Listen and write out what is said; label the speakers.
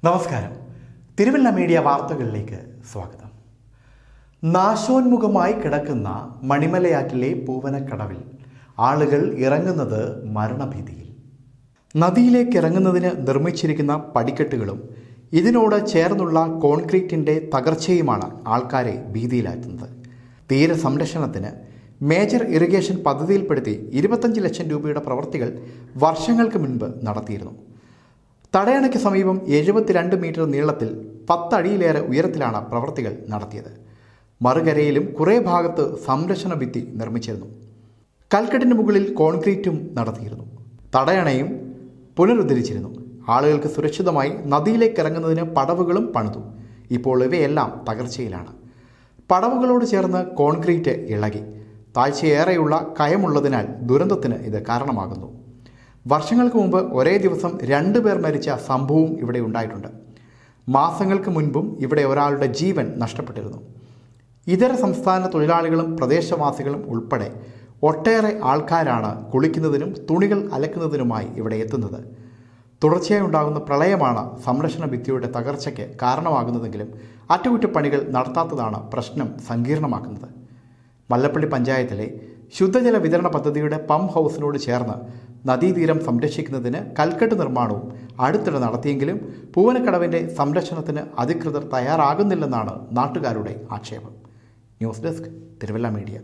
Speaker 1: നമസ്കാരം. തിരുവല്ല മീഡിയ വാർത്തകളിലേക്ക് സ്വാഗതം. നാശോന്മുഖമായി കിടക്കുന്ന മണിമലയാറ്റിലെ പൂവനക്കടവിൽ ആളുകൾ ഇറങ്ങുന്നത് മരണഭീതിയിൽ. നദിയിലേക്ക് ഇറങ്ങുന്നതിന് നിർമ്മിച്ചിരിക്കുന്ന പടിക്കെട്ടുകളും ഇതിനോട് ചേർന്നുള്ള കോൺക്രീറ്റിൻ്റെ തകർച്ചയുമാണ് ആൾക്കാരെ ഭീതിയിലാക്കുന്നത്. തീരസംരക്ഷണത്തിന് മേജർ ഇറിഗേഷൻ പദ്ധതിയിൽപ്പെടുത്തി 25 ലക്ഷം രൂപയുടെ പ്രവൃത്തികൾ വർഷങ്ങൾക്ക് മുൻപ് നടത്തിയിരുന്നു. തടയണയ്ക്ക് സമീപം 72 മീറ്റർ നീളത്തിൽ 10 അടിയിലേറെ ഉയരത്തിലാണ് പ്രവൃത്തികൾ നടത്തിയത്. മറുകരയിലും കുറേ ഭാഗത്ത് സംരക്ഷണ ഭിത്തി നിർമ്മിച്ചിരുന്നു. കൽക്കെട്ടിന് മുകളിൽ കോൺക്രീറ്റും നടത്തിയിരുന്നു. തടയണയും പുനരുദ്ധരിച്ചിരുന്നു. ആളുകൾക്ക് സുരക്ഷിതമായി നദിയിലേക്ക് ഇറങ്ങുന്നതിന് പടവുകളും പണിതു. ഇപ്പോൾ ഇവയെല്ലാം തകർച്ചയിലാണ്. പടവുകളോട് ചേർന്ന് കോൺക്രീറ്റ് ഇളകി. താഴ്ചയേറെയുള്ള കയമുള്ളതിനാൽ ദുരന്തത്തിന് ഇത് കാരണമാകുന്നു. വർഷങ്ങൾക്ക് മുമ്പ് ഒരേ ദിവസം 2 പേർ മരിച്ച സംഭവവും ഇവിടെ ഉണ്ടായിട്ടുണ്ട്. മാസങ്ങൾക്ക് മുൻപും ഇവിടെ ഒരാളുടെ ജീവൻ നഷ്ടപ്പെട്ടിരുന്നു. ഇതര സംസ്ഥാന തൊഴിലാളികളും പ്രദേശവാസികളും ഉൾപ്പെടെ ഒട്ടേറെ ആൾക്കാരാണ് കുളിക്കുന്നതിനും തുണികൾ അലക്കുന്നതിനുമായി ഇവിടെ എത്തുന്നത്. തുടർച്ചയായി ഉണ്ടാകുന്ന പ്രളയമാണ് സംരക്ഷണ ഭിത്തിയുടെ തകർച്ചയ്ക്ക് കാരണമാകുന്നതെങ്കിലും അറ്റകുറ്റപ്പണികൾ നടത്താത്തതാണ് പ്രശ്നം സങ്കീർണമാക്കുന്നത്. മല്ലപ്പള്ളി പഞ്ചായത്തിലെ ശുദ്ധജല വിതരണ പദ്ധതിയുടെ പമ്പ് ഹൗസിനോട് ചേർന്ന് നദീതീരം സംരക്ഷിക്കുന്നതിന് കൽക്കെട്ട് നിർമ്മാണവും അടുത്തിടെ നടത്തിയെങ്കിലും പൂവനക്കടവിൻ്റെ സംരക്ഷണത്തിന് അധികൃതർ തയ്യാറാകുന്നില്ലെന്നാണ് നാട്ടുകാരുടെ ആക്ഷേപം. News desk, Thiruvalla media.